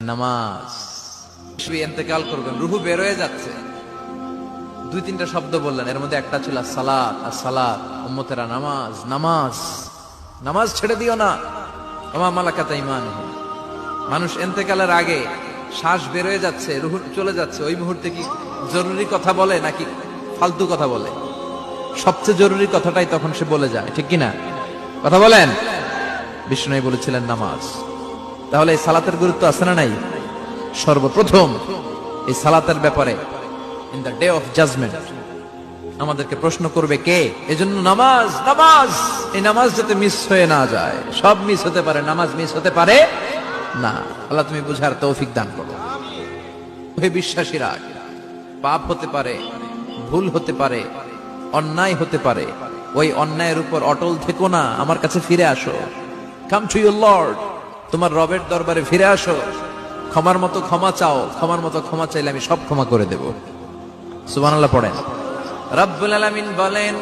নামাজ ইন্তেকাল করবেন, রুহু বের হয়ে যাচ্ছে, দুই তিনটা শব্দ বললেন, এর মধ্যে একটা ছিল সালাত। আর সালাত উম্মতেরা নামাজ, নামাজ নামাজ ছেড়ে দিও না। ওমা মালাকাত ঈমানুহুম। মানুষ ইন্তেকালের আগে শ্বাস বের হয়ে যাচ্ছে, রুহু চলে যাচ্ছে, ওই মুহূর্তে কি জরুরি কথা বলে নাকি ফালতু কথা বলে? সবচেয়ে জরুরি কথাটাই তখন সে বলে যায়, ঠিক কিনা? কথা বলেন। বিষ্ণু বলেছিলেন নামাজ। তাহলে এই সালাতের গুরুত্ব আছে না নাই? সর্বপ্রথম এই সালাতের ব্যাপারে in the day of judgement আমাদেরকে প্রশ্ন করবে কে? এজন্য নামাজ, নামাজ, এই নামাজ যাতে মিস হয়ে না যায়। সব মিস হতে পারে, নামাজ মিস হতে পারে না। আল্লাহ তুমি বুঝার তৌফিক দান করো। হে বিশ্বাসীরা, পাপ হতে পারে, ভুল হতে পারে, অন্যায় হতে পারে, ওই অন্যায়ের উপর অটল থেকো না, আমার কাছে ফিরে আসো। কাম টু ইউর লর্ড, তোমার রবের দরবারে ফিরে আসো, ক্ষমার মতো ক্ষমা চাও, ক্ষমার মতো ক্ষমা চাইলে আমি সব ক্ষমা করে দেব। সুবহানাল্লাহ পড়েন। রব্বুল আলামিন বলেন,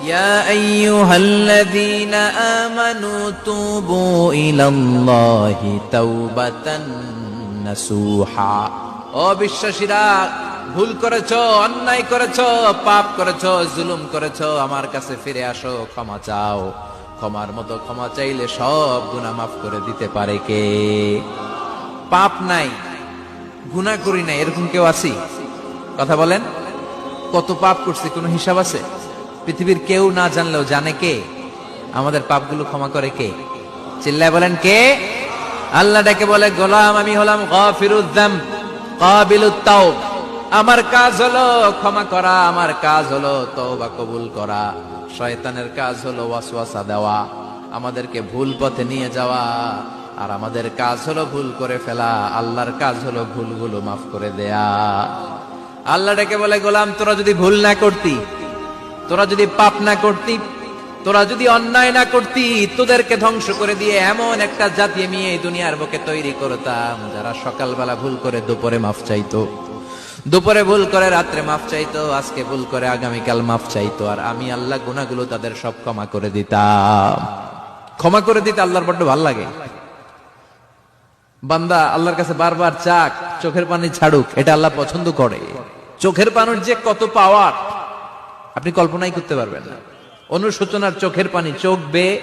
ইয়া আইয়ুহাল্লাযীনা আমানু তুবু ইলাল্লাহি তাওবাতান নাসুহা। ও বিশ্বাসীরা, ভুল করেছো, অন্যায় করেছো, পাপ করেছো, জুলুম করেছো, আমার কাছে ফিরে আসো, ক্ষমা চাও। ক্ষমার মতো ক্ষমা চাইলে সব গুনাহ মাফ করে দিতে পারে কে? পাপ নাই, গুনাহ করি নাই, এরকম কেউ আছি? কথা বলেন। কত পাপ করছি কোনো হিসাব আছে? পৃথিবীর কেউ না জানলেও জানে কে? আমাদের পাপগুলো ক্ষমা করে কে? চিল্লায় বলেন কে? আল্লাহ ডেকে বলে, গোলাম আমি হলাম গাফিরুয যামব কাবিলুত তাওব। আমার কাজ হলো ক্ষমা করা, আমার কাজ হলো তওবা কবুল করা। শয়তানের কাজ হলো ওয়াসওয়াসা দেওয়া, আমাদেরকে ভুল পথে নিয়ে যাওয়া। আর আমাদের কাজ হলো ভুল করে ফেলা, আল্লাহর কাজ হলো ভুলগুলো মাফ করে দেয়া। আল্লাহ ডেকে বলে, গোলাম তোরা যদি ভুল না করতি, তোরা যদি পাপ না করতি, তোরা যদি অন্যায় না করতি, তোদেরকে ধ্বংস করে দিয়ে এমন একটা জাতি আমি এই দুনিয়ার বুকে তৈরি করতাম যারা সকালবেলা ভুল করে দুপুরে মাফ চাইতো, দুপুরে ভুল করে রাত্রে মাফ চাইতো, আজকে ভুল করে আগামীকাল মাফ চাইতো। আর আমি আল্লাহ গুনাহগুলো তাদের সব ক্ষমা করে দিতাম। ক্ষমা করে দিতে আল্লাহর বড্ড ভালো লাগে। বান্দা আল্লাহর কাছে বারবার চাক, চোখের পানি ছাড়ুক, এটা আল্লাহ পছন্দ করে। চোখের পানির যে কত পাওয়ার আপনি কল্পনাই করতে পারবেন না। অনুশোচনার চোখের পানি, চোখ বেয়ে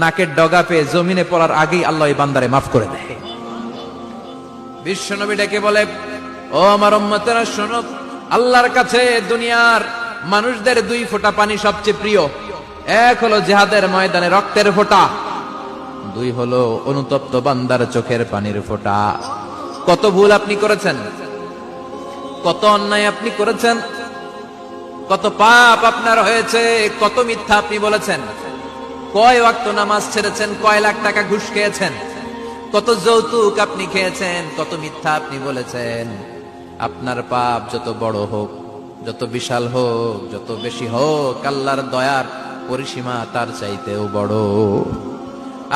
নাকের ডগা পেয়ে জমিনে পড়ার আগেই আল্লাহ এই বান্দারে মাফ করে দেয়। বিশ্বনবী ডেকে বলে, ও আমার উম্মতেরা শোনো, আল্লাহর কাছে দুনিয়ার মানুষদের দুই ফোঁটা পানি সবচেয়ে প্রিয়। এক হলো জিহাদের ময়দানে রক্তের ফোঁটা, দুই হলো অনুতপ্ত বান্দার চোখের পানির ফোঁটা। কত ভুল আপনি করেছেন, কত অন্যায় আপনি করেছেন, কত পাপ আপনার হয়েছে, কত মিথ্যা আপনি বলেছেন, কয় ওয়াক্ত নামাজ ছেড়েছেন, কয় লাখ টাকা ঘুষ খেয়েছেন, কত যৌতুক আপনি খেয়েছেন, কত মিথ্যা আপনি বলেছেন। আপনার পাপ যত বড় হোক, যত বিশাল হোক, যত বেশি হোক, আল্লাহর দয়ার পরিসীমা তার চাইতেও বড়।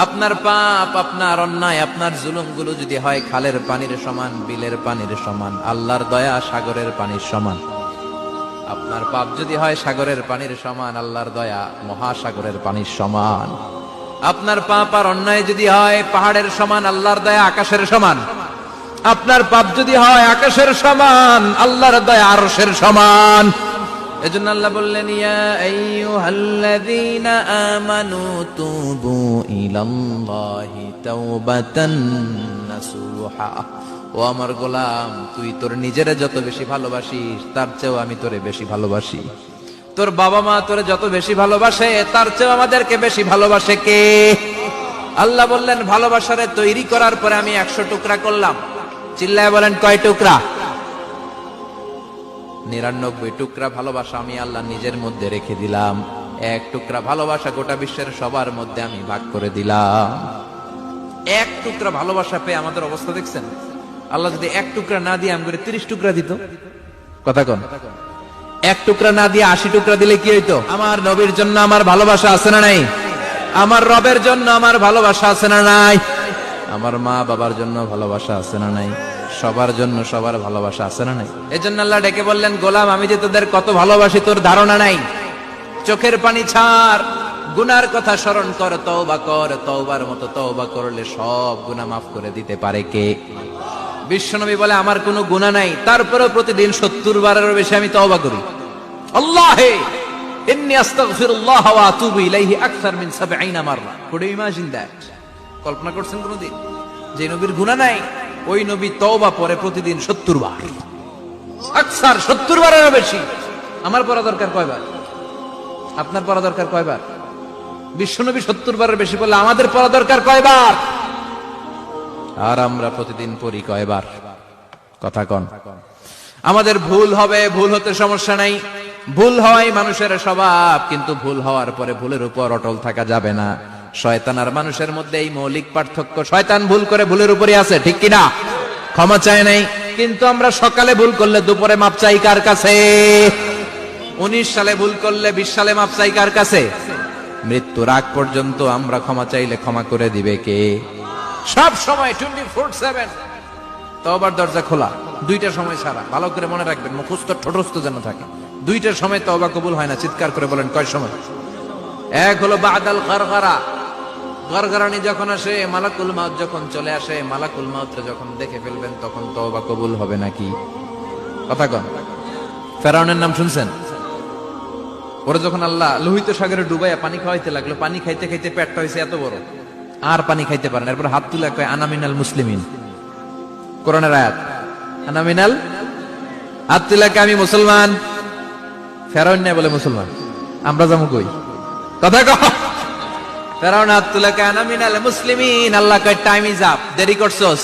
আপনার পাপ, আপনার অন্যায়, আপনার জুলুমগুলো যদি হয় খালের পানির সমান, বিলের পানির সমান, আল্লাহর দয়া সাগরের পানির সমান। আপনার পাপ যদি হয় সাগরের পানির সমান, আল্লাহর দয়া মহাসাগরের পানির সমান। আপনার পাপ আর অন্যায় যদি হয় পাহাড়ের সমান, আল্লাহর দয়া আকাশের সমান। আপনার পাপ যদি হয় আকাশের সমান, আল্লাহর দয়া আরশের সমান। এজন্য আল্লাহ বললেন, ইয়া আইয়ুহাল্লাযীনা আমানু তুবু ইলাল্লাহি তাওবাতান নাসুহা। ও আমার গোলাম, তুই তোর নিজেরে যত বেশি ভালোবাসিস তার চেয়েও আমি তোরে বেশি ভালোবাসি। তোর বাবা মা তোরে যত বেশি ভালোবাসে তার চেয়েও আমাদেরকে বেশি ভালোবাসে কে? আল্লাহ বললেন, ভালোবাসারে তৈরি করার পরে আমি 100 টুকরা করলাম। চিল্লায় বলেন কয় টুকরা? 99 টুকরা ভালোবাসা আমি আল্লাহ নিজের মধ্যে রেখে দিলাম। 1 টুকরা ভালোবাসা গোটা বিশ্বের সবার মধ্যে আমি ভাগ করে দিলাম। 1 টুকরা ভালোবাসা পেয়ে আমাদের অবস্থা দেখছেন? আল্লাহ যদি 1 টুকরা না দিয়ে আমাদের 30 টুকরা দিত, কথা কন, 1 টুকরা না দিয়ে 80 টুকরা দিলে কি হইতো? আমার নবীর জন্য আমার ভালোবাসা আছে না নাই? আমার রবের জন্য আমার ভালোবাসা আছে না নাই? আমার মা বাবার জন্য ভালোবাসা আছে না নাই? সবার জন্য সবার ভালোবাসা আছে না নাই? এজন্য আল্লাহ ডেকে বললেন, গোলাম আমি যে তোদের কত ভালোবাসি তোর ধারণা নাই। চোখের পানি ছাড়, গুনার কথা স্মরণ কর, তওবা কর, তওবার মতো তওবা করলে সব গুনাহ মাফ করে দিতে পারে কে? বিশ্বনবী বলে আমার কোনো গুনাহ নাই, তারপরেও প্রতিদিন 70 বারেরও বেশি আমি তওবা করি। আল্লাহে ইন্নী আস্তাগফিরুল্লাহ ওয়া আতুবু ইলাইহি আকসার মিন 70 মাররা। Could you imagine that? কল্পনা করছেন কোনদিন যে নবীর গুনাহ নাই, ওই নবী তওবা পড়ে প্রতিদিন 70 বার, আকসার 70 বারেরও বেশি। আমার পড়া দরকার কয়বার? আপনার পড়া দরকার কয়বার? বিশ্বনবী 70 বারের বেশি বললে আমাদের পড়া দরকার কয়বার? আর আমরা প্রতিদিন পড়ি কয়বার? কথা কন। আমাদের ভুল হবে, ভুল হতে সমস্যা নাই, ভুল হওয়াই মানুষের স্বভাব, কিন্তু ভুল হওয়ার পরে ভুলের উপর অটল থাকা যাবে না। শয়তান আর মানুষের মধ্যে এই মৌলিক পার্থক্য। শয়তান ভুল করে ভুলের উপরই আছে, ঠিক কিনা? ক্ষমা চায় নাই, কিন্তু আমরা সকালে ভুল করলে দুপুরে মাপ চাই কার কাছে? 19 সালে ভুল করলে 20 সালে মাপ চাই কার কাছে? মৃত্যুর আগ পর্যন্ত আমরা ক্ষমা চাইলে ক্ষমা করে দিবে কে? সব সময় 24/7 তওবার দরজা খোলা, দুইটা সময় ছাড়া। ভালো করে মনে রাখবেন, মুখস্থ ঠোঁটস্থ যেন থাকে। দুইটার সময় তওবা কবুল হয় না। চিৎকার করে বলেন কয় সময়? এক হলো বাদাল গারগারা, গারগারানি যখন আসে, মালাকুল মাউত যখন চলে আসে, মালাকুল মাউতকে যখন দেখে ফেলবেন তখন তওবা কবুল হবে নাকি? কথা কন। ফেরাউনের নাম শুনছেন? ওরা যখন আল্লাহ লোহিত সাগরে ডুবাইয়া পানি খাওয়াইতে লাগলো, পানি খাইতে খাইতে পেটটা হয়েছে এত বড়, আর পানি খাইতে পারেন। এরপর হাত তুলে কয় আনা মিনাল মুসলিমিন। কোরআনের আয়াত, আনা মিনাল, হাত তুলে কয় আমি মুসলমান। ফেরাউন না বলে মুসলমান, আমরা যাবো কই? কথা কও। ফেরাউন হাত তুলে কয় আনা মিনাল মুসলিমিন। আল্লাহ কয় টাইম ইজ আপ, দেরি করছস,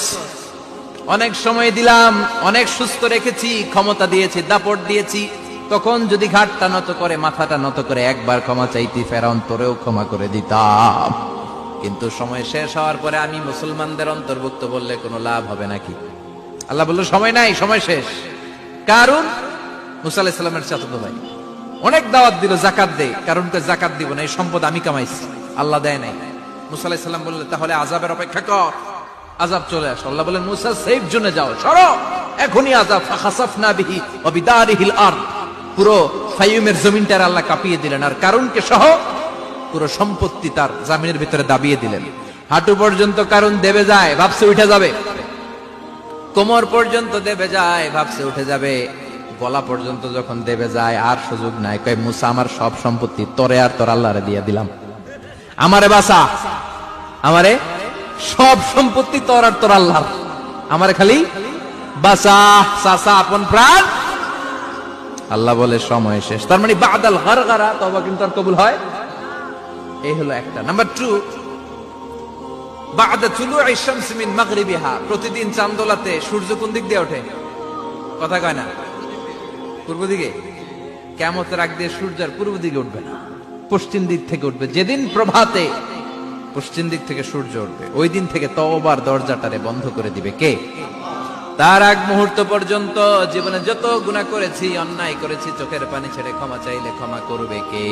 অনেক সময় দিলাম, অনেক সুস্থ রেখেছি, ক্ষমতা দিয়েছি, দাপট দিয়েছি, তখন যদি ঘাটটা নত করে, মাথাটা নত করে একবার ক্ষমা চাইতি, ফেরাউন তোরেও ক্ষমা করে দিতাম। কিন্তু সময় শেষ হওয়ার পরে আমি মুসলমানদের অন্তর্ভুক্ত বললে কোনো লাভ হবে নাকি? আল্লাহ বলল সময় নাই, সময় শেষ। কারণ মুসা আলাইহিস সালামের চাচাতো ভাই অনেক দাওয়াত দিল, জাকাত দে। কারণ কে জাকাত দিব না, এই সম্পদ আমি কামাইছি, আল্লাহ দেয় নাই। মুসা আলাইহিস সালাম বললেন তাহলে আযাবের অপেক্ষা কর, আযাব চলে আসে। আল্লাহ বলেন মুসা সেফ জোনে যাও, সরো, এখনই আযাব। ফাখাসাফনা বিহি ওয়া বিদারিহিল আরদ, পুরো ফাইয়ুমের জমিনটার আল্লাহ কাঁপিয়ে দিলেন, আর কারুনকে সহ পুরো সম্পত্তি তার জামিনের ভিতরে দাবিয়ে দিলেন। হাঁটু পর্যন্ত কারুন দেবে যায়, ভাবছে উঠে যাবে, কোমর পর্যন্ত দেবে যায়, ভাবছে উঠে যাবে, গলা পর্যন্ত যখন দেবে যায় আর সুযোগ নাই। কয় মুসা আমার সব সম্পত্তি তোরে আর তোর আল্লাহরে দিয়ে দিলাম, আমারে বাঁচা, আমারে সব সম্পত্তি তোর আর তোর আল্লাহর, আমারে খালি বাঁচা, চাচা আপন প্রাণ। আল্লাহ বলে সময় শেষ। তার মানে বাদাল গারগারা তওবা কিন্তু আর কবুল হয়। এই হলো একটা। নাম্বার 2, বাদা তুলুই শামস মিন মাগরিবিহা, প্রতিদিন চাঁদোলাতে সূর্য কোন দিক দিয়ে ওঠে? কথা কয় না? পূর্ব দিকে। কিয়ামতের আগ দিয়ে সূর্য আর পূর্ব দিকে উঠবে না, পশ্চিম দিক থেকে উঠবে। যেদিন প্রভাতে পশ্চিম দিক থেকে সূর্য উঠবে, ওই দিন থেকে তওবার দরজাটারে বন্ধ করে দিবে কে? তার আগ মুহূর্ত পর্যন্ত জীবনে যত গুনাহ করেছি, অন্যায় করেছি, চোখের পানি ছেড়ে ক্ষমা চাইলে ক্ষমা করবে কে?